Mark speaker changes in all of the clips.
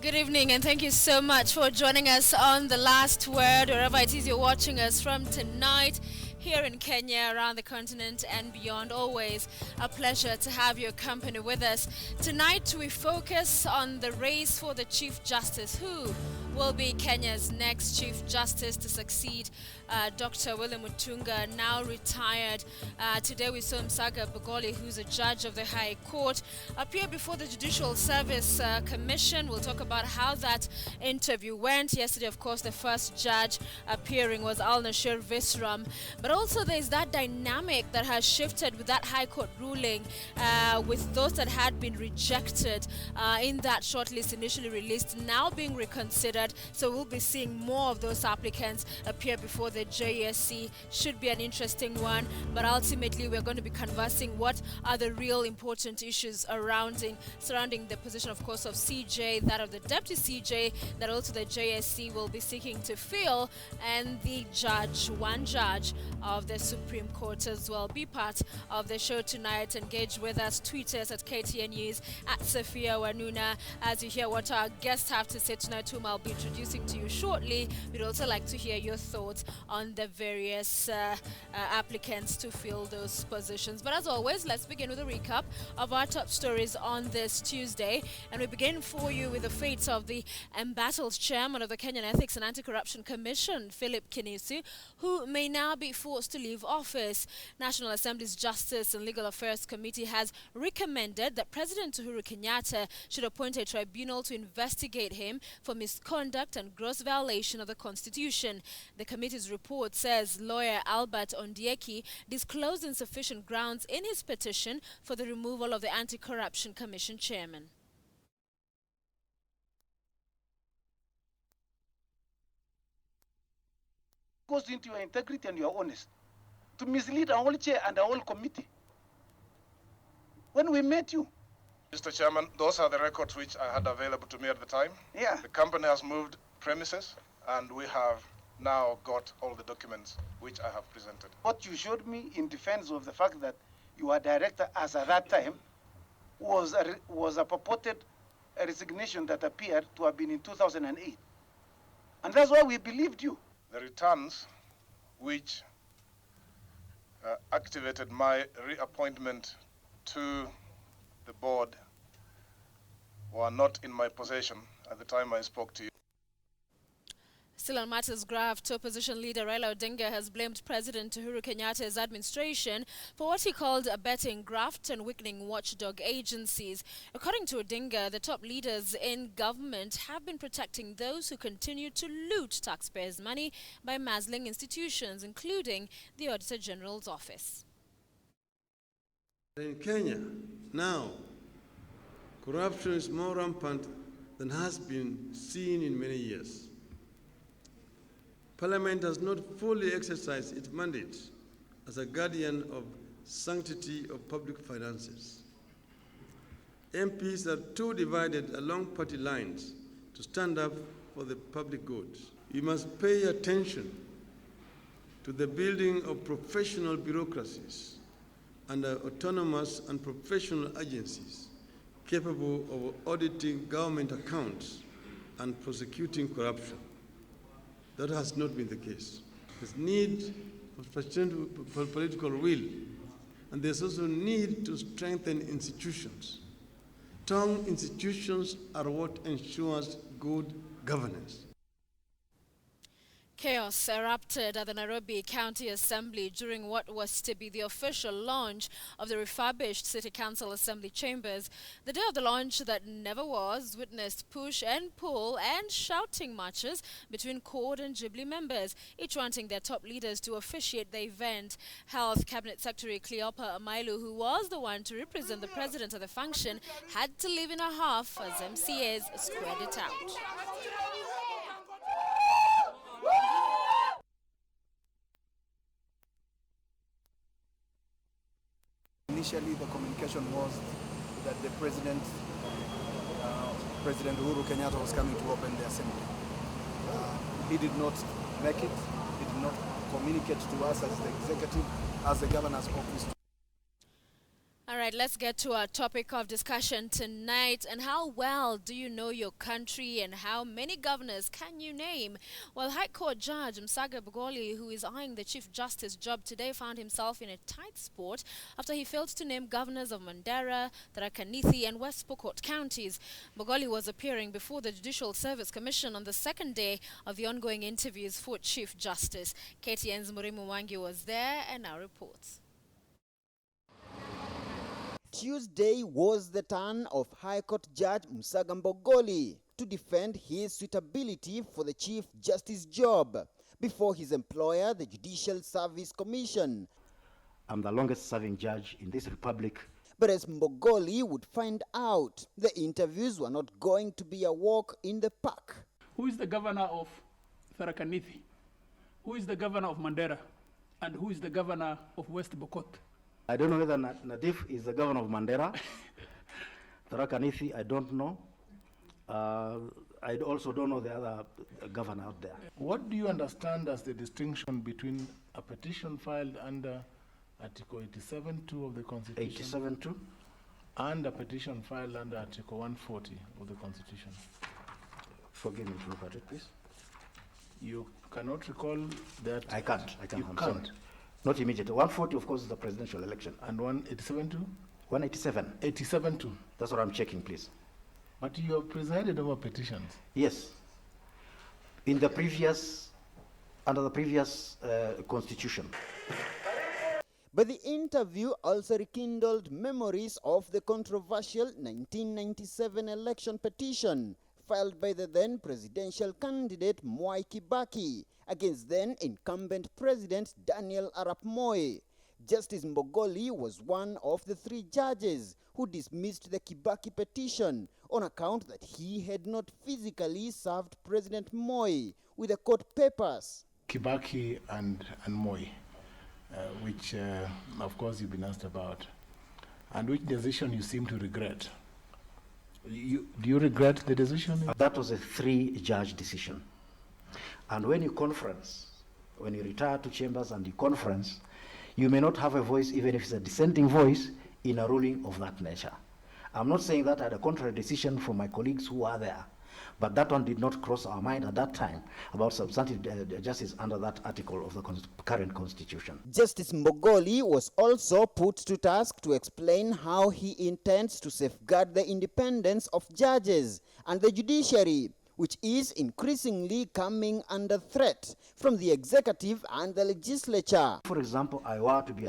Speaker 1: Good evening, and thank you so much for joining us on The Last Word, wherever it is you're watching us from tonight, here in Kenya, around the continent, and beyond. Always a pleasure to have your company with us. Tonight, we focus on the race for the Chief Justice. Who will be Kenya's next Chief Justice to succeed Dr. William Mutunga, now retired? Today, we saw Msaga Bugoli, who's a judge of the High Court, appear before the Judicial Service Commission. We'll talk about how that interview went. Yesterday, of course, the first judge appearing was Al-Nashir Visram. But also there's that dynamic that has shifted with that High Court ruling, with those that had been rejected in that shortlist initially released now being reconsidered. So we'll be seeing more of those applicants appear before the JSC. Should be an interesting one. But ultimately, we're going to be conversing what are the real important issues surrounding the position, of course, of CJ, that of the Deputy CJ, that also the JSC will be seeking to fill, and the one judge of the Supreme Court as well. Be part of the show tonight. Engage with us. Tweet us at KTN News, at Sophia Wanuna, as you hear what our guests have to say tonight, whom I'll be introducing to you shortly. We'd also like to hear your thoughts on the various applicants to fill those positions. But as always, let's begin with a recap of our top stories on this Tuesday. And we begin for you with the fate of the embattled chairman of the Kenyan Ethics and Anti-Corruption Commission, Philip Kinisi, who may now be forced to leave office. National Assembly's Justice and Legal Affairs Committee has recommended that President Uhuru Kenyatta should appoint a tribunal to investigate him for misconduct and gross violation of the Constitution. The committee's report says lawyer Albert Ondieki disclosed insufficient grounds in his petition for the removal of the Anti-Corruption Commission chairman.
Speaker 2: Goes into your integrity and your honesty to mislead our whole chair and our whole committee when we met you.
Speaker 3: Mr. Chairman, those are the records which I had available to me at the time.
Speaker 2: Yeah.
Speaker 3: The company has moved premises, and we have now got all the documents which I have presented.
Speaker 2: What you showed me in defense of the fact that you were director as at that time was a purported resignation that appeared to have been in 2008. And that's why we believed you.
Speaker 3: The returns which activated my reappointment to the board were not in my possession at the time I spoke to you.
Speaker 1: Still on matters graft, opposition leader Raila Odinga has blamed President Uhuru Kenyatta's administration for what he called abetting graft and weakening watchdog agencies. According to Odinga, the top leaders in government have been protecting those who continue to loot taxpayers' money by muzzling institutions, including the Auditor General's office.
Speaker 4: In Kenya, now, corruption is more rampant than has been seen in many years. Parliament has not fully exercised its mandate as a guardian of sanctity of public finances. MPs are too divided along party lines to stand up for the public good. We must pay attention to the building of professional bureaucracies and autonomous and professional agencies capable of auditing government accounts and prosecuting corruption. That has not been the case. There's need for political will, and there's also need to strengthen institutions. Strong institutions are what ensures good governance.
Speaker 1: Chaos erupted at the Nairobi County Assembly during what was to be the official launch of the refurbished City Council Assembly chambers. The day of the launch that never was witnessed push and pull and shouting matches between CORD and Jubilee members, each wanting their top leaders to officiate the event. Health Cabinet Secretary Cleopa Amailu, who was the one to represent the president at the function, had to leave in a half as MCAs squared it out.
Speaker 5: Initially, the communication was that the President Uhuru Kenyatta was coming to open the assembly. He did not make it. He did not communicate to us as the executive, as the governor's office.
Speaker 1: All right, let's get to our topic of discussion tonight. And how well do you know your country, and how many governors can you name? Well, High Court Judge Msaga Bugoli, who is eyeing the Chief Justice job today, found himself in a tight spot after he failed to name governors of Mandera, Tharaka Nithi, and West Pokot counties. Bugoli was appearing before the Judicial Service Commission on the second day of the ongoing interviews for Chief Justice. KTN's Murimu Wangi was there and now reports.
Speaker 6: Tuesday was the turn of High Court Judge Msaga Bugoli to defend his suitability for the Chief Justice job before his employer, the Judicial Service Commission.
Speaker 7: I'm the longest serving judge in this republic.
Speaker 6: But as Bugoli would find out, the interviews were not going to be a walk in the park.
Speaker 8: Who is the governor of Tharaka Nithi? Who is the governor of Mandera? And who is the governor of West Pokot?
Speaker 7: I don't know whether Nadif is the governor of Mandera. Tharaka Nithi, I don't know. I also don't know the other governor out there.
Speaker 9: What do you understand as the distinction between a petition filed under Article 87.2 of the Constitution
Speaker 7: 87.2?
Speaker 9: and a petition filed under Article 140 of the Constitution?
Speaker 7: Forgive me to look at it, please.
Speaker 9: You cannot recall that?
Speaker 7: I can't.
Speaker 9: You
Speaker 7: I'm
Speaker 9: can't.
Speaker 7: sorry. Not immediately. 140, of course, is the presidential election.
Speaker 9: And 187.2?
Speaker 7: 187.
Speaker 9: 87.2.
Speaker 7: That's what I'm checking, please.
Speaker 9: But you have presided over petitions.
Speaker 7: Yes. In the previous, under the previous constitution.
Speaker 6: But the interview also rekindled memories of the controversial 1997 election petition filed by the then presidential candidate Mwai Kibaki against then incumbent President Daniel Arap Moi. Justice Bugoli was one of the three judges who dismissed the Kibaki petition on account that he had not physically served President Moi with the court papers.
Speaker 9: Kibaki and Moi, which of course you've been asked about, and which decision you seem to regret. Do you regret the decision?
Speaker 7: That was a three-judge decision. And when you conference, when you retire to chambers and you conference, you may not have a voice, even if it's a dissenting voice, in a ruling of that nature. I'm not saying that I had a contrary decision from my colleagues who are there, but that one did not cross our mind at that time about substantive justice under that article of the current constitution.
Speaker 6: Justice Bugoli was also put to task to explain how he intends to safeguard the independence of judges and the judiciary, which is increasingly coming under threat from the executive and the legislature.
Speaker 7: For example, I were to be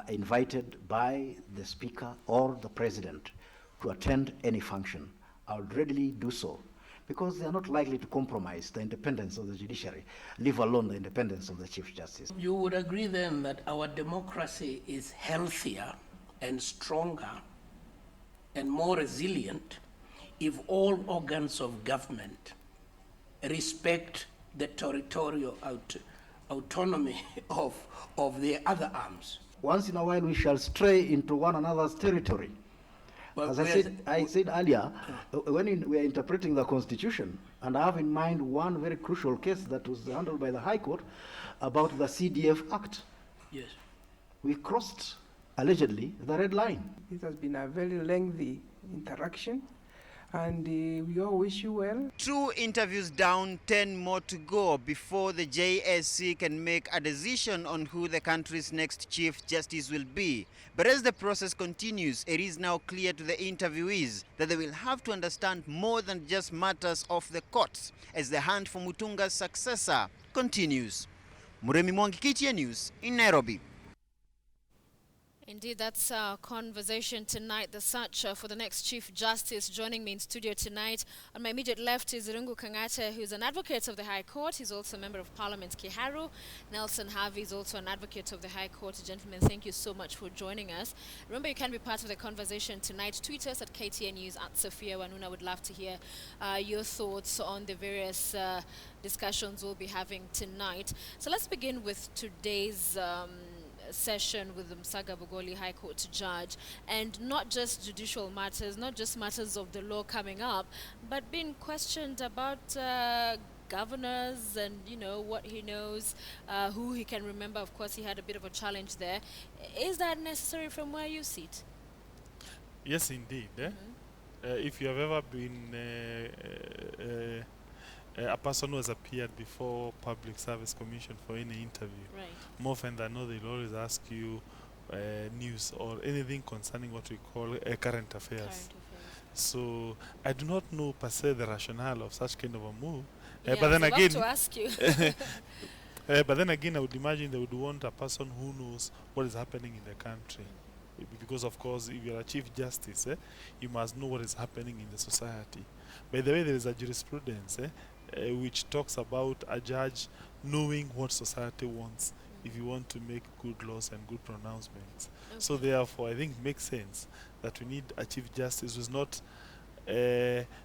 Speaker 7: invited by the speaker or the president to attend any function, I would readily do so, because they are not likely to compromise the independence of the judiciary, leave alone the independence of the Chief Justice.
Speaker 10: You would agree then that our democracy is healthier and stronger and more resilient if all organs of government respect the territorial autonomy of the other arms.
Speaker 7: Once in a while we shall stray into one another's territory.
Speaker 10: Well,
Speaker 7: as I said earlier, when we are interpreting the Constitution, and I have in mind one very crucial case that was handled by the High Court about the CDF Act.
Speaker 10: Yes.
Speaker 7: We crossed, allegedly, the red line.
Speaker 11: It has been a very lengthy interaction, and we all wish you well. 2 interviews down, 10 more to go before the JSC can make a decision on who the country's next Chief Justice will be. But as the process continues, it is now clear to the interviewees that they will have to understand more than just matters of the courts as the hunt for Mutunga's successor continues. Muremi Mwangi, KTN News in Nairobi. Indeed, that's our conversation tonight. The search for the next Chief Justice. Joining me in studio tonight, on my immediate left is Rungu Kangate, who's an advocate of the High Court. He's also a member of Parliament Kiharu. Nelson Harvey is also an advocate of the High Court. Gentlemen, thank you so much for joining us. Remember, you can be part of the conversation tonight. Tweet us at KTN News, at Sophia Wanuna. Would love to hear your thoughts on the various discussions we'll be having tonight. So let's begin with today's session with the Msaga Bugoli High Court judge, and not just judicial matters, not just matters of the law coming up, but being questioned about governors and, you know, what he knows, who he can remember. Of course, he had a bit of a challenge there. Is that necessary from where you sit?
Speaker 12: Yes, indeed. If you have ever been a person who has appeared before Public Service Commission for any interview, more often than not, they'll always ask you news or anything concerning what we call current affairs. So I do not know per se the rationale of such kind of a move.
Speaker 1: Yeah,
Speaker 12: but then
Speaker 1: I
Speaker 12: again,
Speaker 1: to ask you.
Speaker 12: but then again, I would imagine they would want a person who knows what is happening in the country. Because of course, if you're a Chief Justice, you must know what is happening in the society. By the way, there is a jurisprudence which talks about a judge knowing what society wants if you want to make good laws and good pronouncements. So therefore, I think it makes sense that we need a Chief Justice who is not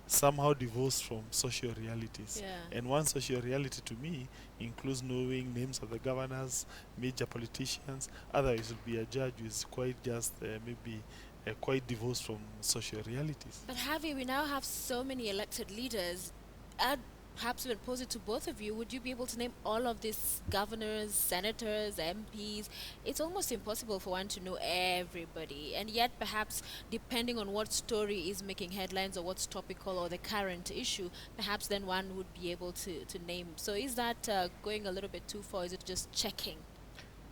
Speaker 12: somehow divorced from social realities. And one social reality to me includes knowing names of the governors, major politicians. Otherwise, it will be a judge who is quite just maybe quite divorced from social realities.
Speaker 1: But Javi, we now have so many elected leaders. Perhaps we'll pose it to both of you. Would you be able to name all of these governors, senators, MPs? It's almost impossible for one to know everybody. And yet, perhaps, depending on what story is making headlines or what's topical or the current issue, perhaps then one would be able to name. So is that going a little bit too far? Is it just checking?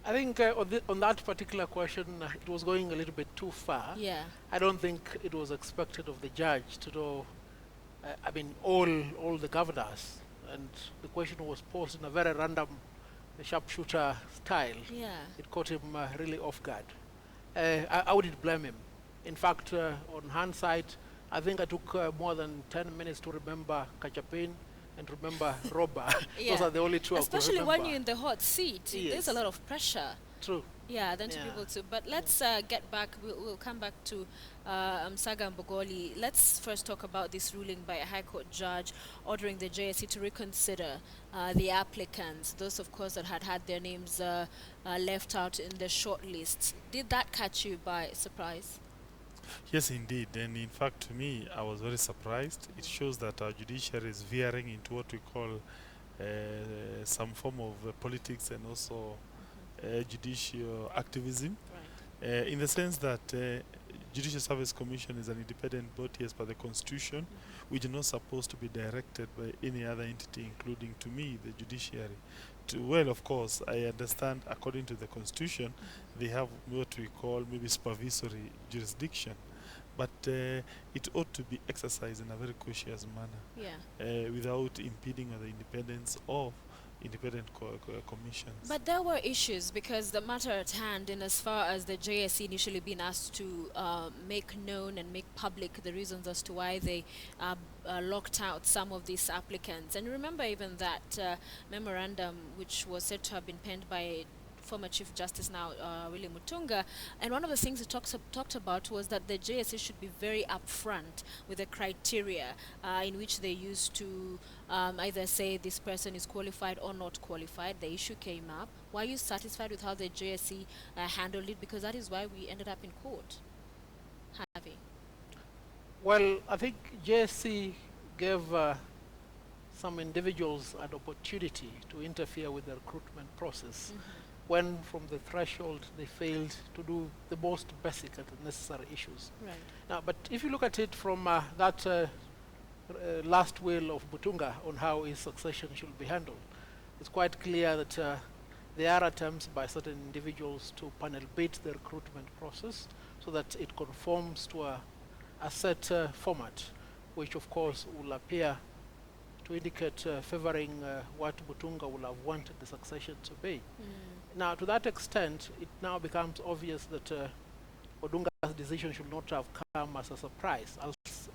Speaker 13: I think on that particular question, it was going a little bit too far.
Speaker 1: Yeah.
Speaker 13: I don't think it was expected of the judge to know I mean, all the governors, and the question was posed in a very random sharpshooter style.
Speaker 1: Yeah.
Speaker 13: It caught him really off guard. I wouldn't blame him. In fact, on hindsight, I think I took more than 10 minutes to remember Kachapin and remember Roba. Those are the only two I could remember.
Speaker 1: Especially when you're in the hot seat, there's a lot of pressure.
Speaker 13: True.
Speaker 1: Yeah, then to be able to. But let's get back. We'll come back to Saga Mbogoli. Let's first talk about this ruling by a High Court judge ordering the JSC to reconsider the applicants, those, of course, that had their names left out in the short list. Did that catch you by surprise?
Speaker 12: Yes, indeed. And in fact, to me, I was very surprised. It shows that our judiciary is veering into what we call some form of politics and also judicial activism, in the sense that Judicial Service Commission is an independent body as per the Constitution, which is not supposed to be directed by any other entity, including, to me, the judiciary. Well, of course, I understand, according to the Constitution, they have what we call maybe supervisory jurisdiction, but it ought to be exercised in a very cautious manner, without impeding on the independence of independent commissions.
Speaker 1: But there were issues, because the matter at hand, in as far as the JSC initially been asked to make known and make public the reasons as to why they locked out some of these applicants. And remember even that memorandum, which was said to have been penned by former Chief Justice now, William Mutunga, and one of the things it talked about was that the JSC should be very upfront with the criteria in which they used to either say this person is qualified or not qualified. The issue came up. Were you satisfied with how the JSC handled it? Because that is why we ended up in court. Javi.
Speaker 13: Well, I think JSC gave some individuals an opportunity to interfere with the recruitment process. When from the threshold they failed to do the most basic and necessary issues. Now, but if you look at it from that last will of Mutunga on how his succession should be handled, it's quite clear that there are attempts by certain individuals to panel beat the recruitment process so that it conforms to a set format, which of course will appear to indicate favoring what Mutunga will have wanted the succession to be. Now, to that extent, it now becomes obvious that Odunga's decision should not have come as a surprise.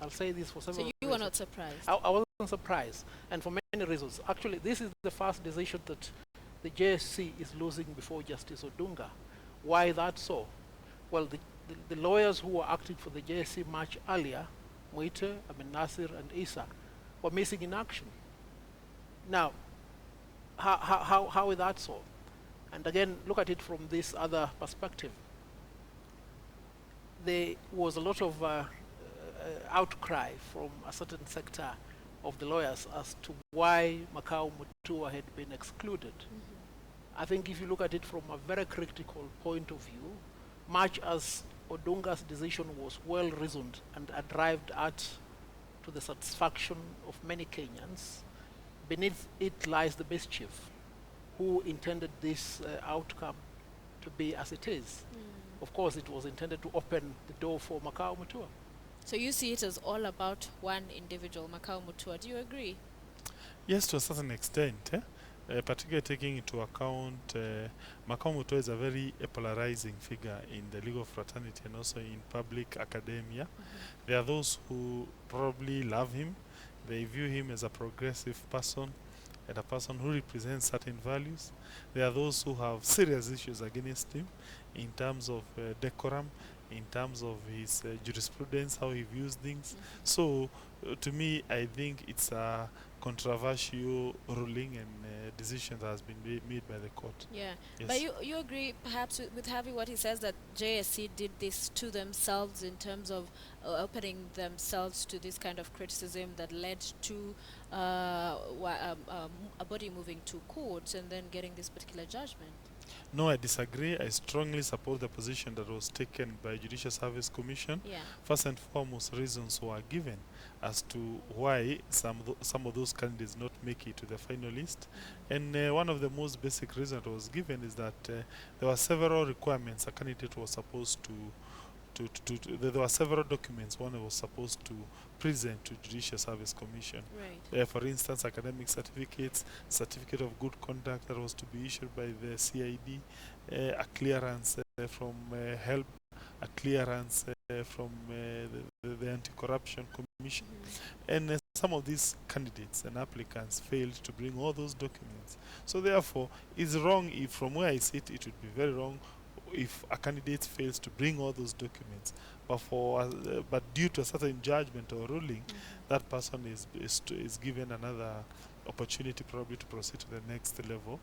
Speaker 13: I'll say this for several reasons.
Speaker 1: So you were not surprised?
Speaker 13: I wasn't surprised, and for many reasons. Actually, this is the first decision that the JSC is losing before Justice Odunga. Why that so? Well, the lawyers who were acting for the JSC much earlier, Muite, Nasir, and Isa, were missing in action. Now, how is that so? And again, look at it from this other perspective. There was a lot of outcry from a certain sector of the lawyers as to why Makau Mutua had been excluded. I think if you look at it from a very critical point of view, much as Odunga's decision was well reasoned and arrived at to the satisfaction of many Kenyans, beneath it lies the mischief. Who intended this outcome to be as it is? Of course, it was intended to open the door for Makau Mutua.
Speaker 1: So you see it as all about one individual, Makau Mutua. Do you agree?
Speaker 12: Yes, to a certain extent, particularly taking into account Makau Mutua is a very polarizing figure in the legal fraternity and also in public academia. There are those who probably love him. They view him as a progressive person and a person who represents certain values. There are those who have serious issues against him in terms of decorum, in terms of his jurisprudence, how he views things. So, to me, I think it's a controversial ruling and decision that has been made by the court.
Speaker 1: Yeah,
Speaker 12: yes.
Speaker 1: But you agree perhaps with Harvey what he says, that JSC did this to themselves in terms of opening themselves to this kind of criticism that led to a body moving to court and then getting this particular judgment?
Speaker 12: No, I disagree. I strongly support the position that was taken by Judicial Service Commission.
Speaker 1: Yeah.
Speaker 12: First and foremost, reasons were given as to why some of those candidates not make it to the final list. And one of the most basic reasons that was given is that there were several requirements a candidate was supposed to there were several documents one was supposed to present to Judicial Service Commission.
Speaker 1: Right.
Speaker 12: For instance, academic certificates, certificate of good conduct that was to be issued by the CID, a clearance from HELP, a clearance from the Anti-Corruption Commission. And some of these candidates and applicants failed to bring all those documents. So therefore, it's wrong if, from where I sit, it would be very wrong if a candidate fails to bring all those documents, but due to a certain judgment or ruling, that person is given another opportunity probably to proceed to the next level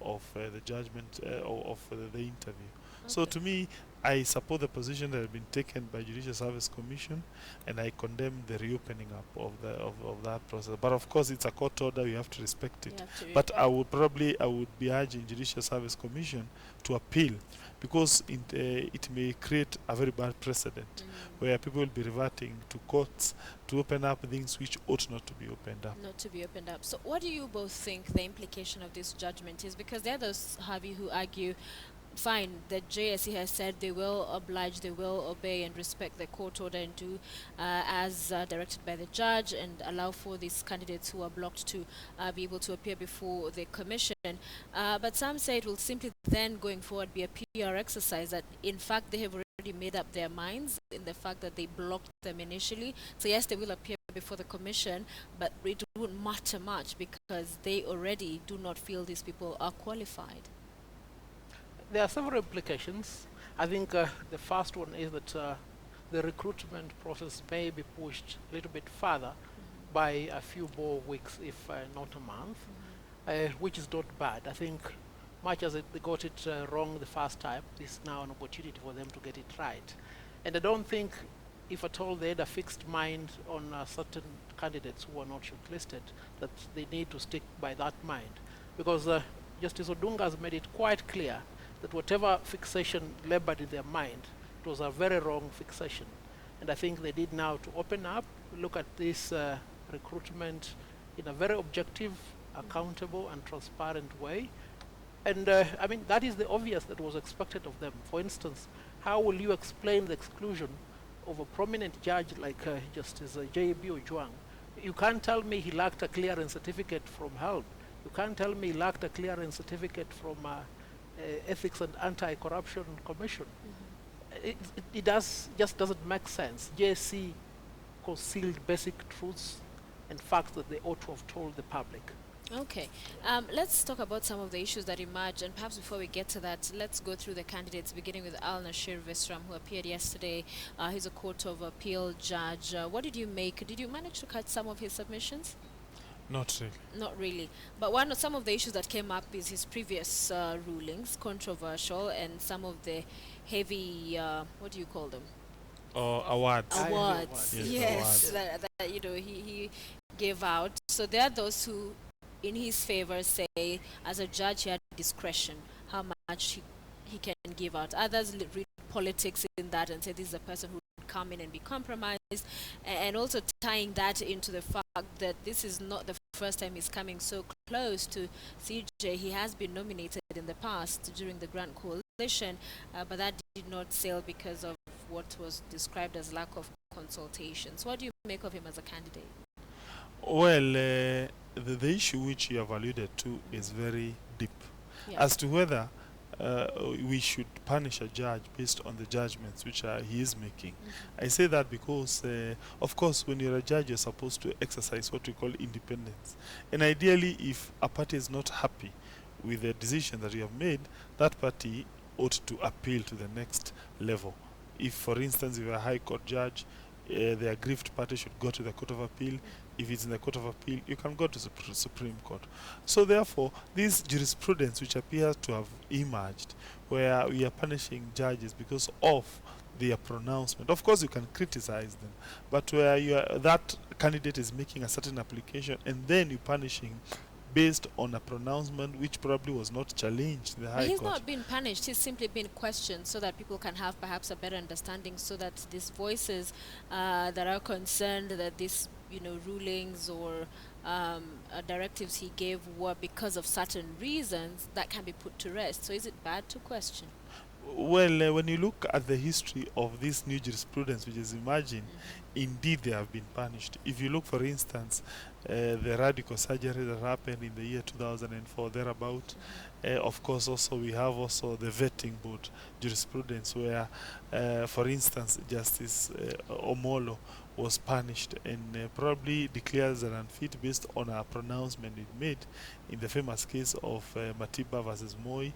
Speaker 12: of the judgment of the interview. So to me, I support the position that has been taken by Judicial Service Commission, and I condemn the reopening up of that process. But of course, it's a court order; you have to respect it. But I would be urging Judicial Service Commission to appeal, because it may create a very bad precedent where people will be reverting to courts to open up things which ought not to be opened up.
Speaker 1: Not to be opened up. So what do you both think the implication of this judgment is? Because there are those, Harvey, who argue, fine, the JSC has said they will oblige, they will obey and respect the court order and do as directed by the judge, and allow for these candidates who are blocked to be able to appear before the commission. But some say it will simply then going forward be a PR exercise, that in fact they have already made up their minds in the fact that they blocked them initially. So yes, they will appear before the commission, but it won't matter much because they already do not feel these people are qualified.
Speaker 13: There are several implications. I think the first one is that the recruitment process may be pushed a little bit further by a few more weeks, if not a month, which is not bad. I think much as they got it wrong the first time, this is now an opportunity for them to get it right. And I don't think, if at all they had a fixed mind on certain candidates who are not shortlisted, that they need to stick by that mind. Because Justice Odunga has made it quite clear that whatever fixation labored in their mind, it was a very wrong fixation. And I think they need now to open up, look at this recruitment in a very objective, accountable and transparent way. And I mean, that is the obvious that was expected of them. For instance, how will you explain the exclusion of a prominent judge like Justice J.B. Ojwang? You can't tell me he lacked a clearance certificate from HELP. You can't tell me he lacked a clearance certificate from Ethics and Anti-Corruption Commission. It just doesn't make sense. JSC concealed basic truths and facts that they ought to have told the public.
Speaker 1: Okay, let's talk about some of the issues that emerged, and perhaps before we get to that, let's go through the candidates, beginning with Al Nashir Visram, who appeared yesterday. He's a Court of Appeal judge. What did you make? Did you manage to catch some of his submissions?
Speaker 12: Not really.
Speaker 1: Not really. But some of the issues that came up is his previous rulings, controversial, and some of the heavy, what do you call them?
Speaker 12: Awards.
Speaker 1: Awards. Yes.
Speaker 12: Awards.
Speaker 1: That he gave out. So there are those who, in his favor, say as a judge he had discretion how much he can give out. Others read
Speaker 11: politics in that and say this is a person who would come in and be compromised, and also tying that into the fact that this is not the first time he's coming so close to CJ. He has been nominated in the past during the Grand Coalition, but that did not sail because of what was described as lack of consultations. What do you make of him as a candidate?
Speaker 12: Well, the issue which you have alluded to is very deep.
Speaker 11: Yeah.
Speaker 12: As to whether we should punish a judge based on the judgments which he is making. I say that because, of course, when you're a judge, you're supposed to exercise what we call independence. And ideally, if a party is not happy with the decision that you have made, that party ought to appeal to the next level. If, for instance, if you're a high court judge, the aggrieved party should go to the Court of Appeal. If it's in the Court of Appeal, you can go to the Supreme Court. So therefore, this jurisprudence which appears to have emerged, where we are punishing judges because of their pronouncement. Of course, you can criticize them, but where that candidate is making a certain application and then you punish him based on a pronouncement which probably was not challenged in the High Court.
Speaker 11: He's not been punished, he's simply been questioned so that people can have perhaps a better understanding, so that these voices that are concerned that these rulings or directives he gave were because of certain reasons, that can be put to rest. So is it bad to question?
Speaker 12: Well, when you look at the history of this new jurisprudence which is emerging, indeed they have been punished. If you look, for instance, the radical surgery that happened in the year 2004, thereabout, of course, also we have also the vetting board jurisprudence where, for instance, Justice Omolo was punished and probably declared as unfit based on a pronouncement it made in the famous case of Matiba versus Moi,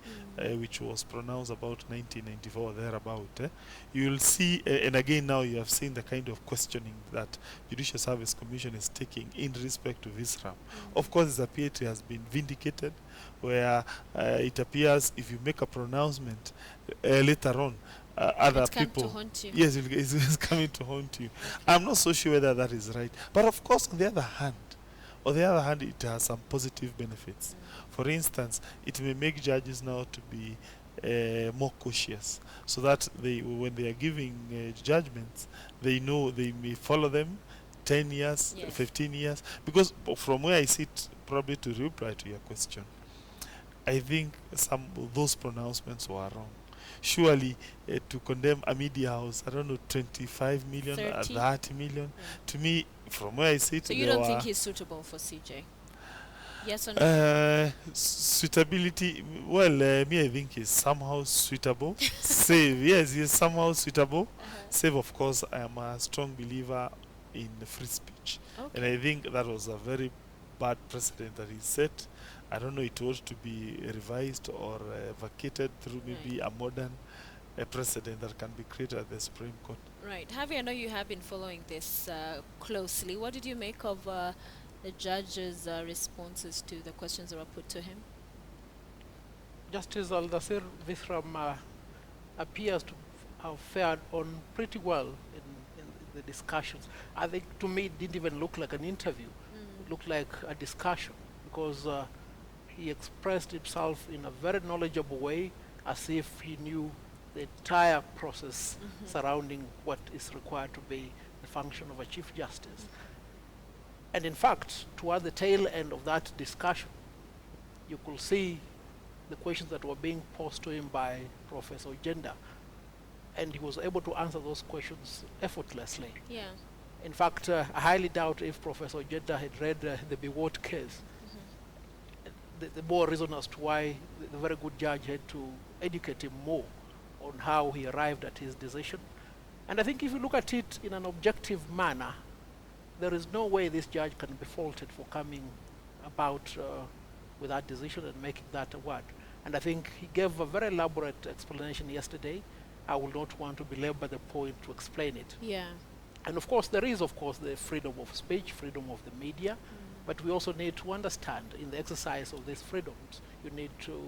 Speaker 12: which was pronounced about 1994 thereabout. You will see, and again now you have seen the kind of questioning that Judicial Service Commission is taking in respect to Visram. Of course, the PAT has been vindicated, where it appears if you make a pronouncement later on, other
Speaker 11: it's
Speaker 12: people,
Speaker 11: come to haunt you.
Speaker 12: yes, it's coming to haunt you. I'm not so sure whether that is right, but of course, on the other hand, it has some positive benefits. For instance, it may make judges now to be more cautious, so that when they are giving judgments, they know they may follow them 10 years,
Speaker 11: Yes.
Speaker 12: 15 years. Because from where I sit, probably to reply to your question, I think some of those pronouncements were wrong. Surely, to condemn a media house, I don't know, 25 million, 30 million, to me, from where I sit,
Speaker 11: so you don't think he's suitable for CJ? Yes or no?
Speaker 12: Suitability, well, me, I think he's somehow suitable. Save, yes, he's somehow suitable. Save, of course, I am a strong believer in free speech.
Speaker 11: Okay.
Speaker 12: And I think that was a very bad precedent that he set. I don't know, it ought to be revised or vacated through maybe a modern precedent that can be created at the Supreme Court.
Speaker 11: Right. Javi, I know you have been following this closely. What did you make of the judge's responses to the questions that were put to him?
Speaker 13: Justice Aldasir Visram appears to have fared on pretty well in the discussions. I think, to me, it didn't even look like an interview. It looked like a discussion, because he expressed himself in a very knowledgeable way, as if he knew the entire process surrounding what is required to be the function of a Chief Justice. And in fact, toward the tail end of that discussion, you could see the questions that were being posed to him by Professor Ojenda, and he was able to answer those questions effortlessly.
Speaker 11: Yeah.
Speaker 13: In fact, I highly doubt if Professor Ojeda had read the Biwott case. The more reason as to why the very good judge had to educate him more on how he arrived at his decision. And I think if you look at it in an objective manner, there is no way this judge can be faulted for coming about with that decision and making that award. And I think he gave a very elaborate explanation yesterday. I will not want to belabor the point to explain it.
Speaker 11: Yeah.
Speaker 13: And of course, there is, of course, the freedom of speech, freedom of the media, but we also need to understand in the exercise of these freedoms, you need to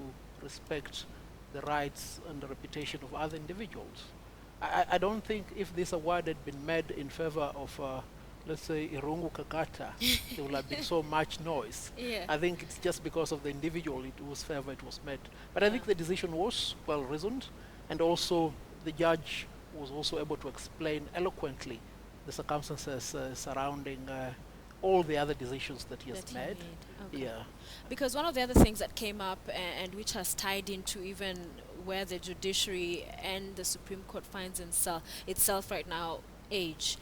Speaker 13: respect the rights and the reputation of other individuals. I don't think if this award had been made in favor of, let's say, Irungu Kakata, there would have been so much noise.
Speaker 11: Yeah.
Speaker 13: I think it's just because of the individual whose favor it was made. But I think the decision was well reasoned, and also the judge was also able to explain eloquently the circumstances surrounding all the other decisions that he has made.
Speaker 11: Okay.
Speaker 13: Yeah.
Speaker 11: Because one of the other things that came up and which has tied into even where the judiciary and the Supreme Court finds itself right now, age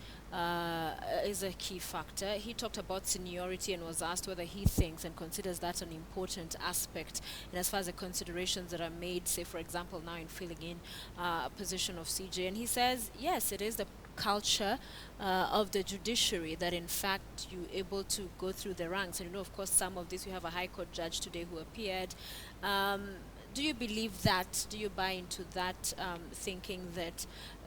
Speaker 11: is a key factor. He talked about seniority and was asked whether he thinks and considers that an important aspect. And as far as the considerations that are made, say for example now in filling in a position of CJ, and he says yes, it is the culture of the judiciary that in fact you're able to go through the ranks. And of course some of this, we have a High Court judge today who appeared. Do you believe that? Do you buy into that thinking that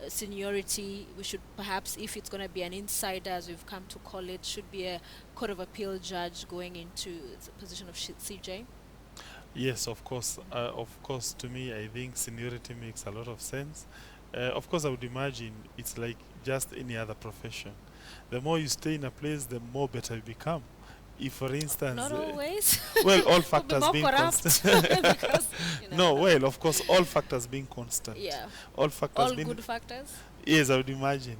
Speaker 11: seniority, we should perhaps, if it's going to be an insider, as we've come to call it, should be a Court of Appeal judge going into the position of CJ?
Speaker 12: Yes, of course. To me, I think seniority makes a lot of sense. Of course, I would imagine it's like just any other profession. The more you stay in a place, the more better you become. If, for instance,
Speaker 11: not always.
Speaker 12: Well, all factors
Speaker 11: be
Speaker 12: being constant.
Speaker 11: because,
Speaker 12: no, well, of course, all factors being constant.
Speaker 11: Yeah.
Speaker 12: All factors
Speaker 11: all
Speaker 12: being
Speaker 11: good factors.
Speaker 12: Yes, I would imagine.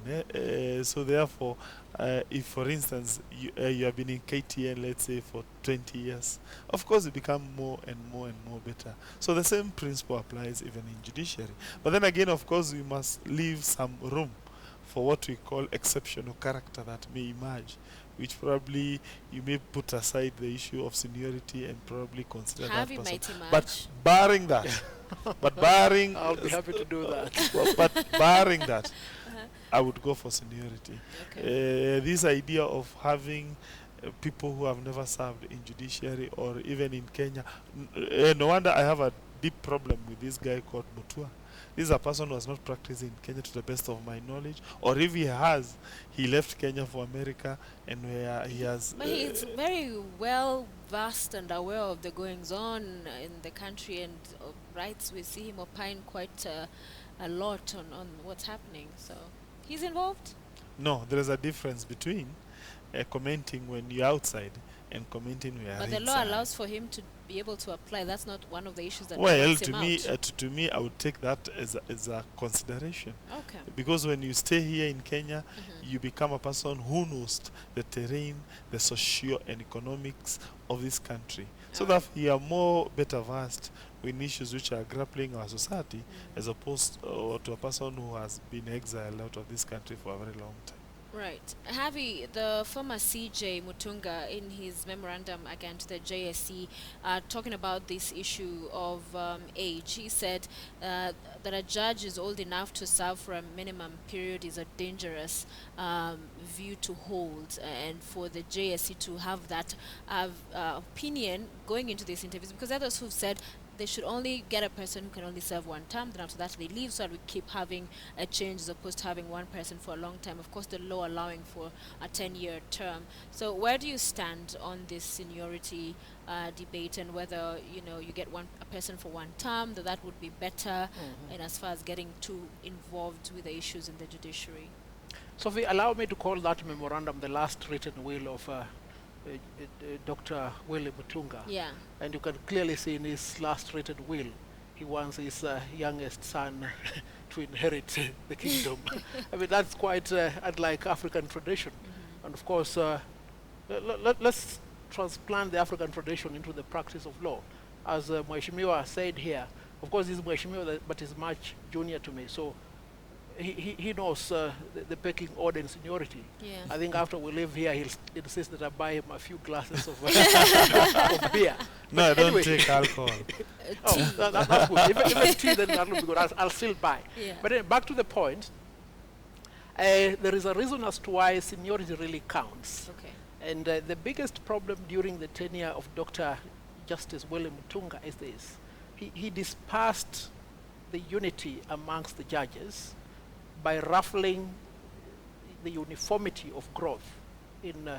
Speaker 12: So therefore, if, for instance, you have been in KTN, let's say, for 20 years, of course, you become more and more and more better. So the same principle applies even in judiciary. But then again, of course, we must leave some room for what we call exceptional character that may emerge, which probably you may put aside the issue of seniority and probably consider that person. But barring that,
Speaker 13: I'll be happy to do that.
Speaker 12: but barring that, I would go for seniority.
Speaker 11: Okay.
Speaker 12: This idea of having people who have never served in judiciary or even in Kenya, no wonder I have a deep problem with this guy called Mutua. This is a person who has not practiced in Kenya to the best of my knowledge, or if he has, he left Kenya for America, and where he has...
Speaker 11: But he's very well versed and aware of the goings-on in the country, and rights, we see him opine quite a lot on what's happening, so he's involved?
Speaker 12: No, there is a difference between commenting when you're outside and commenting when you're inside.
Speaker 11: But the law allows for him to be able to apply. That's not one of the issues that
Speaker 12: makes
Speaker 11: him
Speaker 12: out. To me, I would take that as a consideration.
Speaker 11: Okay.
Speaker 12: Because when you stay here in Kenya, you become a person who knows the terrain, the socio and economics of this country. So that you are more better versed in issues which are grappling our society, as opposed to a person who has been exiled out of this country for a very long time.
Speaker 11: Right. Javi, the former CJ Mutunga, in his memorandum again to the JSC, talking about this issue of age, he said that a judge is old enough to serve for a minimum period is a dangerous view to hold, and for the JSC to have that opinion going into these interviews, because others who've said they should only get a person who can only serve one term, then after that they leave, so that we keep having a change as opposed to having one person for a long time. Of course, the law allowing for a 10-year term. So where do you stand on this seniority debate, and whether you get a person for one term, that would be better, and as far as getting too involved with the issues in the judiciary?
Speaker 13: Sophie, allow me to call that memorandum the last written will of Dr. Willie Mutunga.
Speaker 11: Yeah. And
Speaker 13: you can clearly see in his last written will, he wants his youngest son to inherit the kingdom. I mean, that's quite unlike African tradition. And of course, let's transplant the African tradition into the practice of law. As Mheshimiwa said here, of course he's Mheshimiwa, but he's much junior to me. So he knows the pecking order in seniority.
Speaker 11: Yeah.
Speaker 13: I think after we leave here, he'll insist that I buy him a few glasses of, of beer.
Speaker 12: No, I don't take alcohol.
Speaker 13: Oh, that's good. Even tea, then that will be good. I'll still buy.
Speaker 11: Yeah.
Speaker 13: But then back to the point, there is a reason as to why seniority really counts.
Speaker 11: Okay.
Speaker 13: And the biggest problem during the tenure of Dr. Justice Willie Mutunga is this. He dispersed the unity amongst the judges by ruffling the uniformity of growth in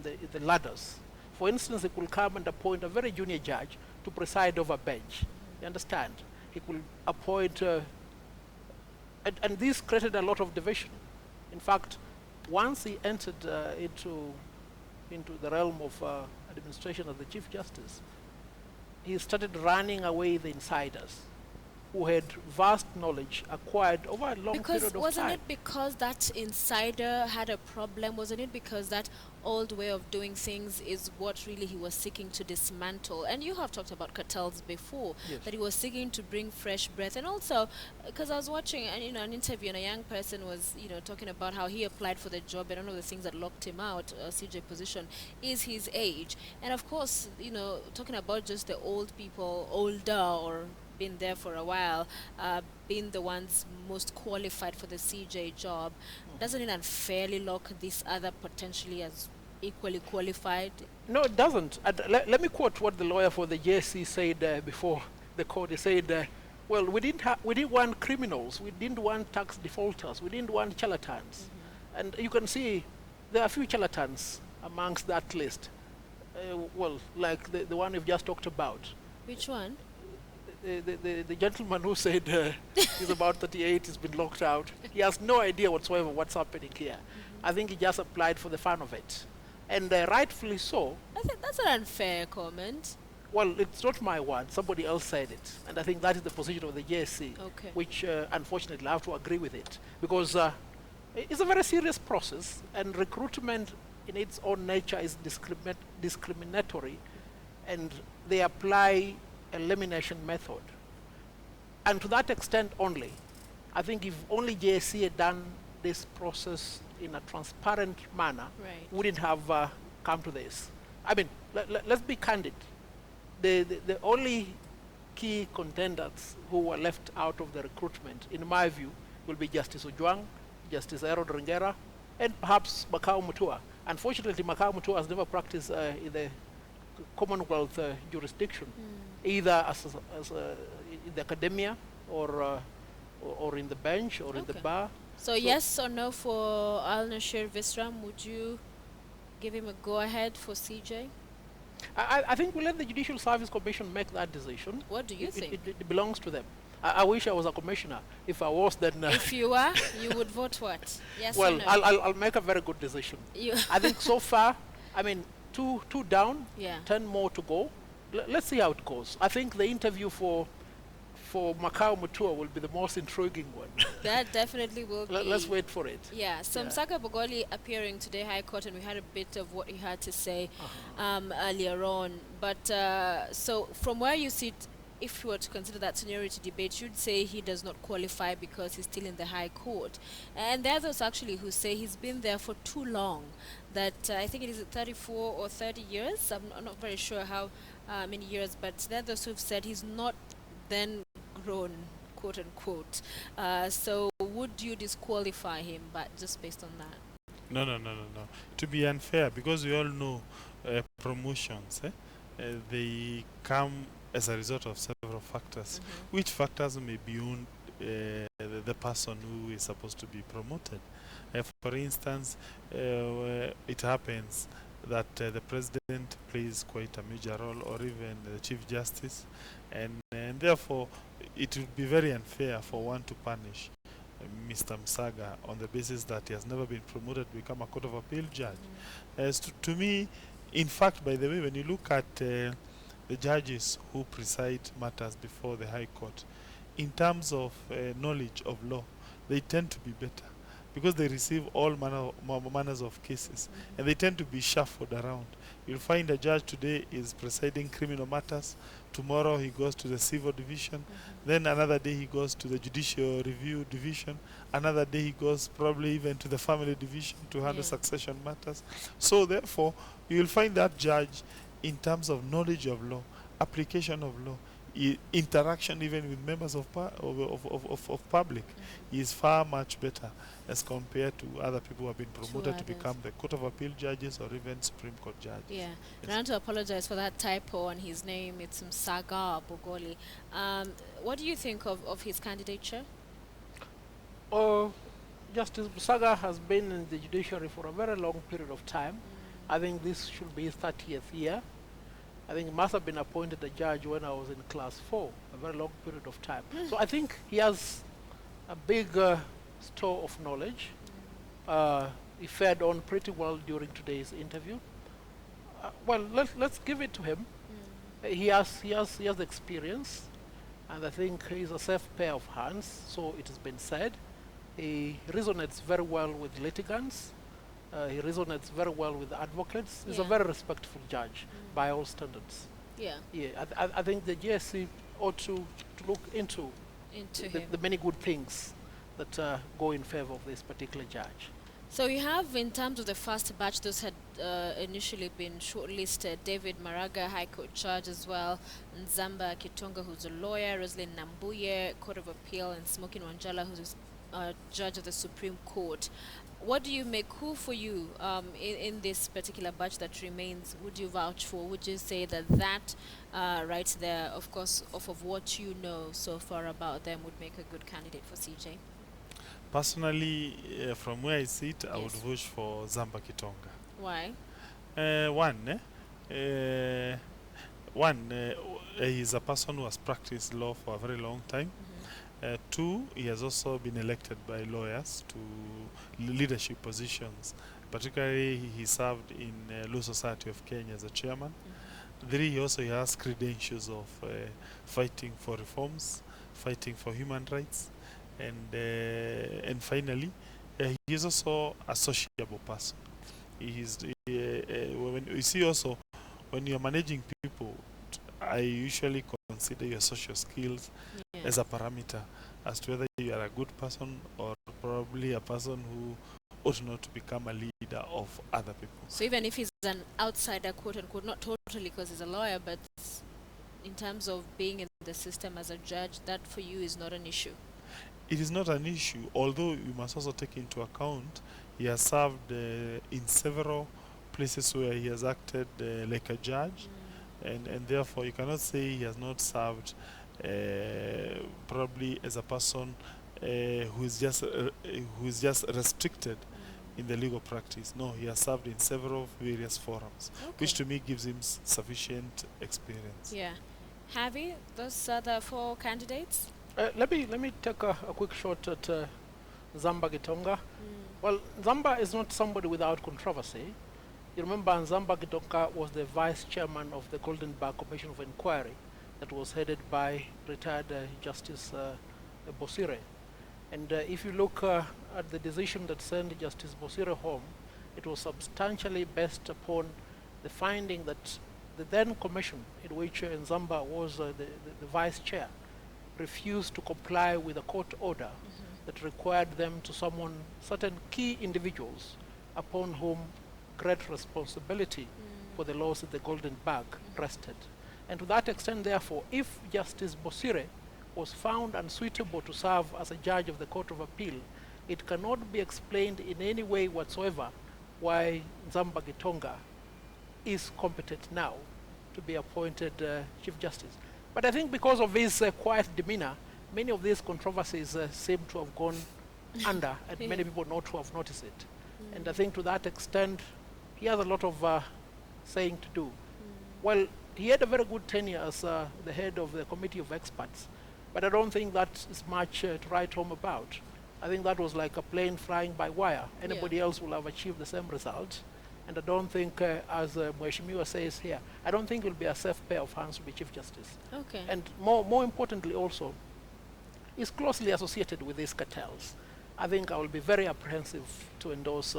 Speaker 13: the ladders. For instance, he could come and appoint a very junior judge to preside over a bench. You understand? He could appoint, and this created a lot of division. In fact, once he entered into the realm of administration as the Chief Justice, he started running away the insiders who had vast knowledge acquired over a long period of time.
Speaker 11: Wasn't it because that insider had a problem? Wasn't it because that old way of doing things is what really he was seeking to dismantle? And you have talked about cartels before,
Speaker 13: Yes.
Speaker 11: that he was seeking to bring fresh breath. And also, because I was watching an interview, and a young person was talking about how he applied for the job, and one of the things that locked him out, CJ position, is his age. And of course, talking about just the old people, older or been there for a while, being the ones most qualified for the CJ job, doesn't it unfairly lock this other potentially as equally qualified?
Speaker 13: No, it doesn't. Let me quote what the lawyer for the JSC said before the court. He said, well, we didn't want criminals, we didn't want tax defaulters, we didn't want charlatans. And you can see there are a few charlatans amongst that list. Well, like the one we've just talked about.
Speaker 11: Which one?
Speaker 13: The gentleman who said he's about 38, he's been locked out. He has no idea whatsoever what's happening here. I think he just applied for the fun of it. And rightfully so.
Speaker 11: I think that's an unfair comment.
Speaker 13: Well, it's not my word. Somebody else said it. And I think that is the position of the JSC, which unfortunately I have to agree with it. Because it's a very serious process, and recruitment in its own nature is discriminatory, and they apply elimination method. And to that extent only, I think if only JSC had done this process in a transparent manner, wouldn't have come to this. I mean, let's be candid. The only key contenders who were left out of the recruitment, in my view, will be Justice Ojwang, Justice Aaron Ringera, and perhaps Makau Mutua. Unfortunately, Makau Mutua has never practiced in the Commonwealth jurisdiction, either as in the academia or in the bench or in the bar.
Speaker 11: So yes or no for Al Nashir Visram? Would you give him a go-ahead for CJ?
Speaker 13: I think we'll let the Judicial Service Commission make that decision.
Speaker 11: What do you think?
Speaker 13: It belongs to them. I wish I was a commissioner. If I was, then...
Speaker 11: if you are, you would vote what? Yes
Speaker 13: well,
Speaker 11: or no?
Speaker 13: I'll make a very good decision. I think so far, I mean, two down, 10 more to go. Let's see how it goes. I think the interview for Makau Mutua will be the most intriguing one.
Speaker 11: That definitely will be.
Speaker 13: Let's wait for it.
Speaker 11: Yeah, so Msaka Bogoli appearing today High Court, and we had a bit of what he had to say earlier on. But so from where you sit, if you were to consider that seniority debate, you'd say he does not qualify because he's still in the High Court. And there are those actually who say he's been there for too long, that I think it is 34 or 30 years. I'm not very sure how many years, but there are those who've said he's not then grown, quote unquote. So would you disqualify him, but just based on that?
Speaker 12: No. To be unfair, because we all know promotions, they come as a result of several factors. Which factors may be beyond the person who is supposed to be promoted? For instance, it happens that the president plays quite a major role, or even the Chief Justice, and therefore it would be very unfair for one to punish Mr. Msaga on the basis that he has never been promoted to become a Court of Appeal judge. As to me, in fact, by the way, when you look at the judges who preside matters before the High Court, in terms of knowledge of law, they tend to be better, because they receive all manners of cases, and they tend to be shuffled around. You'll find a judge today is presiding criminal matters, tomorrow he goes to the civil division, then another day he goes to the judicial review division, another day he goes probably even to the family division to handle succession matters. So therefore, you'll find that judge, in terms of knowledge of law, application of law, interaction even with members of public, is far much better as compared to other people who have been promoted to become the Court of Appeal judges or even Supreme Court judges.
Speaker 11: Yeah, and I want to apologize for that typo on his name. It's Msaga Bogoli. What do you think of his candidature?
Speaker 13: Justice Msaga has been in the judiciary for a very long period of time. I think this should be his 30th year. I think he must have been appointed a judge when I was in class 4, a very long period of time. So I think he has a big store of knowledge. He fared on pretty well during today's interview. Well, let's give it to him. He has experience. and I think he's a safe pair of hands, so it has been said. He resonates very well with litigants. He resonates very well with advocates. He's a very respectful judge by all standards.
Speaker 1: Yeah.
Speaker 13: Yeah, I think the GSC ought to look into the many good things that go in favor of this particular judge.
Speaker 1: So we have, in terms of the first batch, those had initially been shortlisted: David Maraga, High Court Judge as well, Nzamba Kitonga, who's a lawyer, Roslyn Nambuye, Court of Appeal, and Smokin Wanjala, who's a judge of the Supreme Court. What do you make? Who for you in this particular batch that remains would you vouch for? Would you say that right there, of course, off of what you know so far about them, would make a good candidate for CJ?
Speaker 12: Personally, from where I sit, I would vote for Zamba Kitonga.
Speaker 1: Why?
Speaker 12: He's a person who has practiced law for a very long time. Two, he has also been elected by lawyers to leadership positions. Particularly, he served in Law Society of Kenya as a chairman. Three, he also has credentials of fighting for reforms, fighting for human rights, and finally, he is also a sociable person. He is when you see also when you're managing people, I usually consider your social skills as a parameter as to whether you are a good person or probably a person who ought not to become a leader of other people.
Speaker 1: So even if he's an outsider, quote unquote, not totally because he's a lawyer, but in terms of being in the system as a judge, that for you is not an issue?
Speaker 12: It is not an issue, although you must also take into account he has served in several places where he has acted like a judge, and therefore you cannot say he has not served probably as a person who is just restricted in the legal practice. No, he has served in several various forums, which to me gives him sufficient experience.
Speaker 1: Yeah. Javi, those are the four candidates?
Speaker 13: Let me take a quick shot at Nzamba Kitonga. Well, Nzamba is not somebody without controversy. You remember Nzamba Kitonga was the vice chairman of the Golden Bar Commission of Inquiry that was headed by retired Justice Bosire. And if you look at the decision that sent Justice Bosire home, it was substantially based upon the finding that the then commission, in which Nzamba was the vice chair, refused to comply with a court order that required them to summon certain key individuals upon whom great responsibility for the laws of the Golden Bag rested. And to that extent, therefore, if Justice Bosire was found unsuitable to serve as a judge of the Court of Appeal, it cannot be explained in any way whatsoever why Nzamba Kitonga is competent now to be appointed Chief Justice. But I think because of his quiet demeanor, many of these controversies seem to have gone under, and many people not to have noticed it. And I think to that extent, he has a lot of saying to do. Well, he had a very good tenure as the head of the committee of experts, but I don't think that is much to write home about. I think that was like a plane flying by wire. Anybody else will have achieved the same result. And I don't think, as Mheshimiwa says here, I don't think it will be a safe pair of hands to be Chief Justice.
Speaker 1: Okay.
Speaker 13: And more importantly also, is closely associated with these cartels. I think I will be very apprehensive to endorse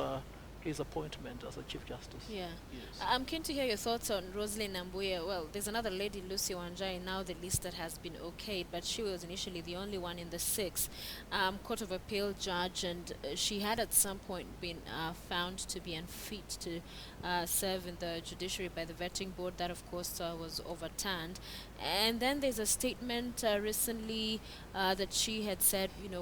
Speaker 13: his appointment as a Chief Justice.
Speaker 1: Yeah.
Speaker 13: Yes.
Speaker 1: I'm keen to hear your thoughts on Roslyn Nambuye. Well, there's another lady, Lucy Wanjai, now the list that has been okayed, but she was initially the only one in the six. Court of Appeal judge, and she had at some point been found to be unfit to serve in the judiciary by the vetting board. That, of course, was overturned. And then there's a statement recently that she had said, you know,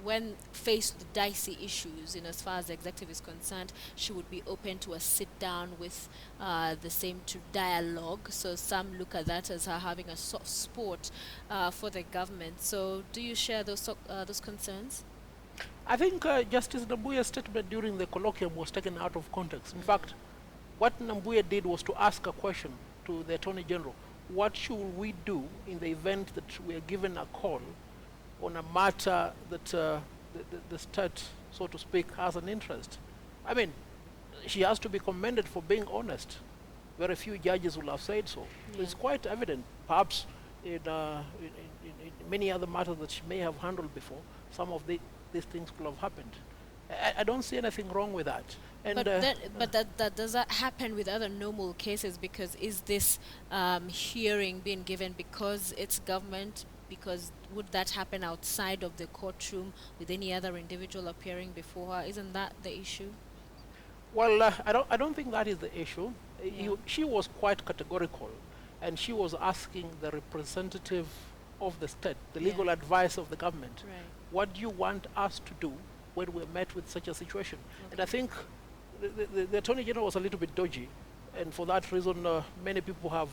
Speaker 1: when faced with dicey issues, as far as the executive is concerned, she would be open to a sit-down with the same to dialogue. So some look at that as her having a soft spot for the government. So do you share those concerns?
Speaker 13: I think Justice Nambuye's statement during the colloquium was taken out of context. In fact, what Nambuye did was to ask a question to the Attorney General. What should we do in the event that we are given a call on a matter that the state, so to speak, has an interest? I mean, she has to be commended for being honest. Very few judges will have said so. So it's quite evident. Perhaps in many other matters that she may have handled before, some of these things could have happened. I don't see anything wrong with that. And
Speaker 11: but that does that happen with other normal cases? Because is this hearing being given because it's government? Because would that happen outside of the courtroom with any other individual appearing before her? Isn't that the issue?
Speaker 13: Well, I don't think that is the issue. She was quite categorical, and she was asking the representative of the state, the legal advice of the government, what do you want us to do when we're met with such a situation? And I think the Attorney General was a little bit dodgy, and for that reason, many people have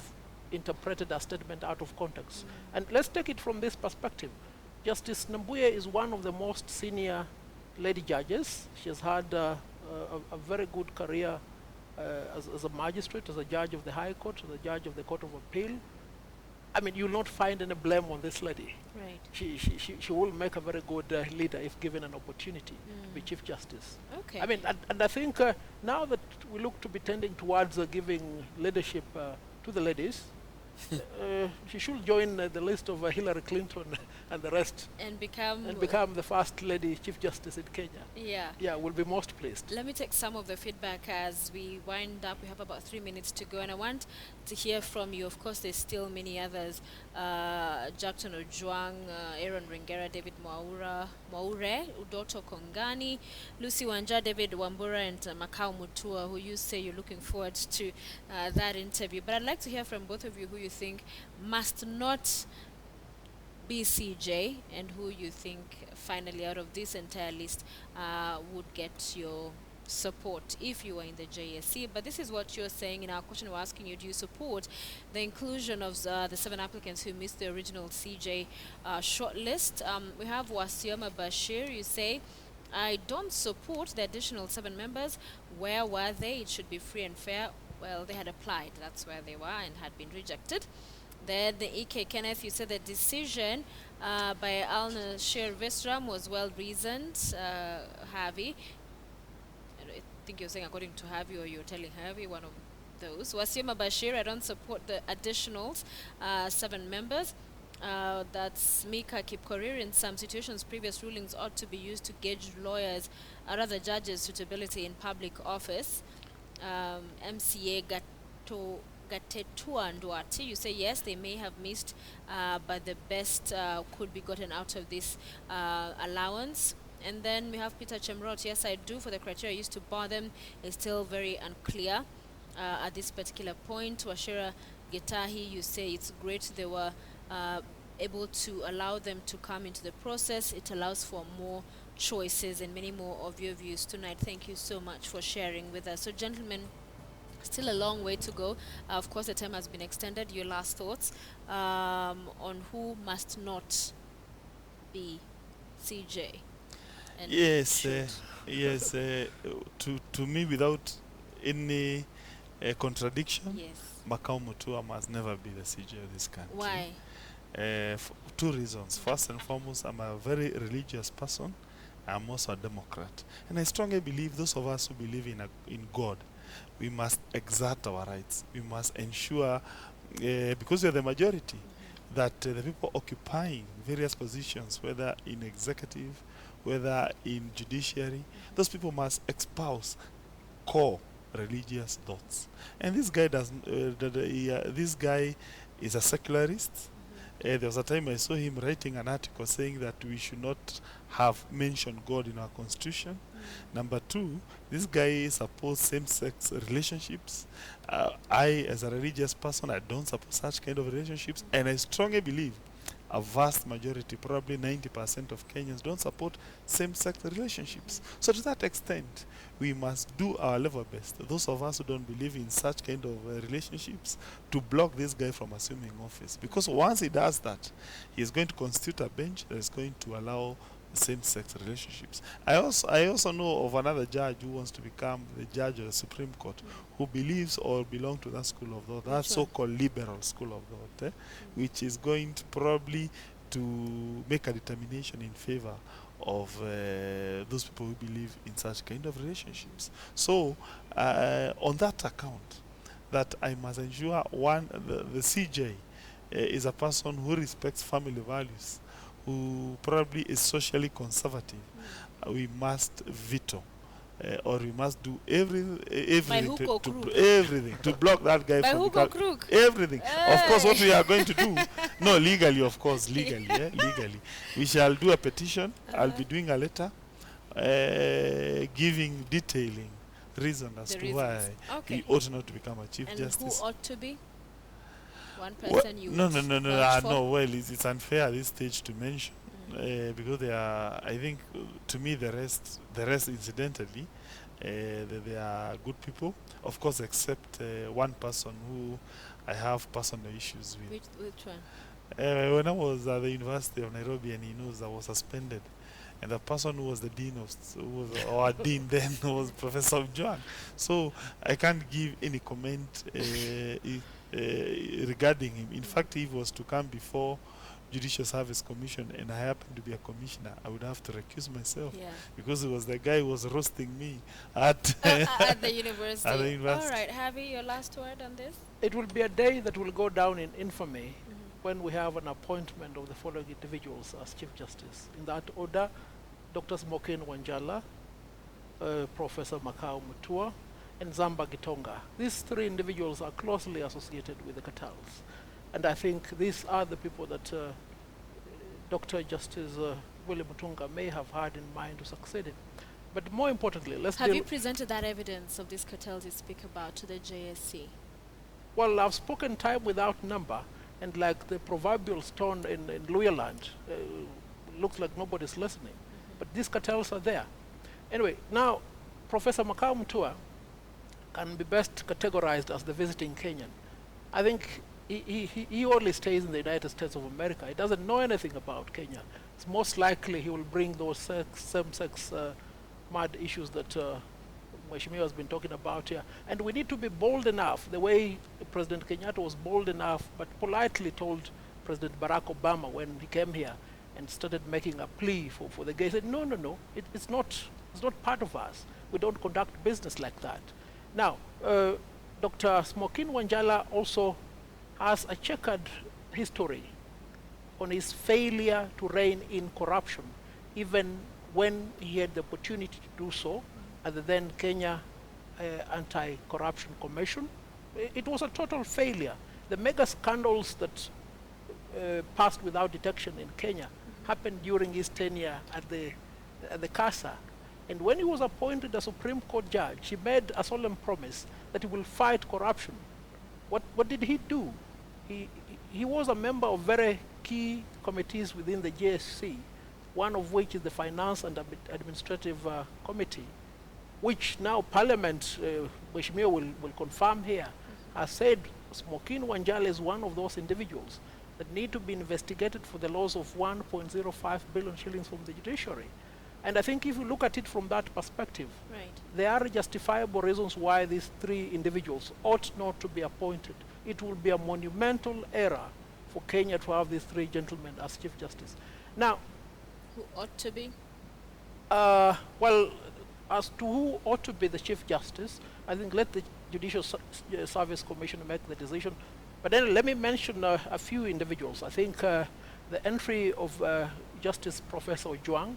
Speaker 13: interpreted a statement out of context. And let's take it from this perspective. Justice Nambuye is one of the most senior lady judges. She has had a very good career as a magistrate, as a judge of the High Court, as a judge of the Court of Appeal. I mean, you'll not find any blame on this lady.
Speaker 11: Right.
Speaker 13: She will make a very good leader if given an opportunity to be Chief Justice.
Speaker 11: Okay.
Speaker 13: I mean, and I think now that we look to be tending towards giving leadership to the ladies, she should join the list of Hillary Clinton and the rest,
Speaker 11: and become
Speaker 13: the first lady Chief Justice in Kenya. Yeah, we'll be most pleased.
Speaker 11: Let me take some of the feedback as we wind up. We have about 3 minutes to go, and I want to hear from you. Of course, there's still many others. Jackson Ojwang, Aaron Ringera, David Mwaure, Udoto Kongani, Lucy Wanja, David Wambura, and Makau Mutua, who you say you're looking forward to that interview. But I'd like to hear from both of you who you think must not be CJ, and who you think finally out of this entire list would get your support if you are in the JSC. But this is what you're saying in our question. We're asking you, do you support the inclusion of the 7 applicants who missed the original CJ shortlist? We have Wasioma Bashir. You say, I don't support the additional 7 members. Where were they? It should be free and fair. Well, they had applied. That's where they were and had been rejected. Then the EK Kenneth, you said the decision by Al Nashir Visram was well reasoned. Harvey, I think you're saying according to Harvey, or you're telling Harvey, one of those. Wasioma Bashir, I don't support the additionals, 7 members. That's Mika Kipkorir. In some situations, previous rulings ought to be used to gauge lawyers, or rather judges' suitability in public office. MCA Gatetua Nduati, you say yes, they may have missed, but the best could be gotten out of this allowance. And then we have Peter Chemrot. Yes, I do, for the criteria used to bar them is still very unclear at this particular point. Washira Getahi, you say it's great they were able to allow them to come into the process. It allows for more choices and many more of your views tonight. Thank you so much for sharing with us. So, gentlemen, still a long way to go. Of course, the time has been extended. Your last thoughts on who must not be CJ? And
Speaker 12: yes, yes. To me, without any contradiction,
Speaker 11: yes.
Speaker 12: Makau Mutua must never be the CJ of this country.
Speaker 11: Why?
Speaker 12: For 2 reasons. First and foremost, I'm a very religious person. I'm also a Democrat. And I strongly believe those of us who believe in God, we must exert our rights. We must ensure, because we are the majority, that the people occupying various positions, whether in executive, whether in judiciary, those people must espouse core religious thoughts. And this guy does. This guy is a secularist. There was a time I saw him writing an article saying that we should not have mentioned God in our constitution. Number 2, this guy supports same-sex relationships. I, as a religious person, I don't support such kind of relationships, and I strongly believe a vast majority, probably 90% of Kenyans, don't support same-sex relationships. So to that extent, we must do our level best, those of us who don't believe in such kind of relationships, to block this guy from assuming office. Because once he does that, he is going to constitute a bench that is going to allow same-sex relationships. I also know of another judge who wants to become the judge of the Supreme Court, who believes or belongs to that school of thought, that so-called liberal school of thought, which is going to probably to make a determination in favor of those people who believe in such kind of relationships. So, on that account, that I must ensure, one, the CJ is a person who respects family values, who probably is socially conservative, we must veto. Or we must do everything everything to block that guy
Speaker 1: by
Speaker 12: from
Speaker 1: hook or crook.
Speaker 12: everything. Of course, what we are going to do, no, legally, of course, legally, legally, we shall do a petition. I'll be doing a letter, giving detailing reason as to why he ought not to become a chief justice.
Speaker 1: Who ought to be? One person you
Speaker 12: no, well, it's unfair at this stage to mention. Because they are, I think, to me, the rest incidentally, they are good people, of course, except one person who I have personal issues with.
Speaker 1: Which one?
Speaker 12: When I was at the University of Nairobi, and he knows I was suspended, and the person who was the dean or dean then was Professor Juan. So I can't give any comment regarding him. In fact, if he was to come before Judicial Service Commission and I happen to be a commissioner, I would have to recuse myself because it was the guy who was roasting me at
Speaker 1: the university.
Speaker 12: At the university.
Speaker 1: All right, Javi, your last word on this?
Speaker 13: It will be a day that will go down in infamy when we have an appointment of the following individuals as Chief Justice. In that order, Dr. Smokin Wanjala, Professor Makau Mutua, and Zamba Gitonga. These three individuals are closely associated with the cartels. And I think these are the people that Dr. Justice Willie Mutunga may have had in mind to succeed in. But more importantly,
Speaker 1: have you presented that evidence of these cartels you speak about to the JSC?
Speaker 13: Well, I've spoken time without number, and like the proverbial stone in Luyaland, looks like nobody's listening. But these cartels are there. Anyway, now, Professor Makau Mutua can be best categorized as the visiting Kenyan. I think he only stays in the United States of America. He doesn't know anything about Kenya. It's most likely he will bring those same-sex mad issues that Mheshimiwa has been talking about here. And we need to be bold enough, the way President Kenyatta was bold enough, but politely told President Barack Obama when he came here and started making a plea for the gays. He said, no, it's not part of us. We don't conduct business like that. Now, Dr. Smokin Wanjala also has a checkered history on his failure to rein in corruption, even when he had the opportunity to do so at the then Kenya Anti-Corruption Commission. It was a total failure. The mega scandals that passed without detection in Kenya happened during his tenure at the CASA. And when he was appointed a Supreme Court judge, he made a solemn promise that he will fight corruption. What did he do? He was a member of very key committees within the JSC, one of which is the Finance and Administrative Committee, which now Parliament, Mheshimiwa will confirm here, has said Smokin Wanjala is one of those individuals that need to be investigated for the loss of 1.05 billion shillings from the judiciary. And I think if you look at it from that perspective, there are justifiable reasons why these three individuals ought not to be appointed. It will be a monumental error for Kenya to have these three gentlemen as Chief Justice. Now,
Speaker 1: who ought to be?
Speaker 13: Well, as to who ought to be the Chief Justice, I think let the Judicial Service Commission make the decision. But then let me mention a few individuals. I think the entry of Justice Professor Juang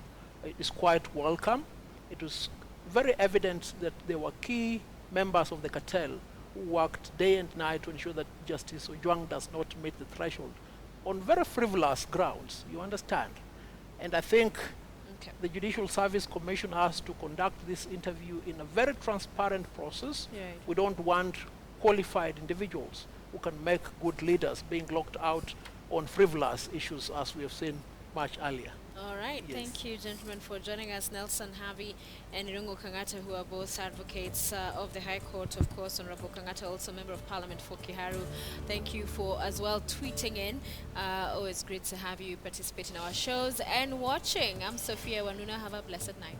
Speaker 13: is quite welcome. It was very evident that there were key members of the cartel who worked day and night to ensure that Justice Ojwang does not meet the threshold on very frivolous grounds, you understand. And I think the Judicial Service Commission has to conduct this interview in a very transparent process. We don't want qualified individuals who can make good leaders being locked out on frivolous issues as we have seen much earlier.
Speaker 1: All right, thank you, gentlemen, for joining us. Nelson Havi and Irungu Kangata, who are both advocates of the High Court, of course. Honorable Kangata, also Member of Parliament for Kiharu. Thank you for, as well, tweeting in. Always great to have you participate in our shows and watching. I'm Sophia Wanuna. Have a blessed night.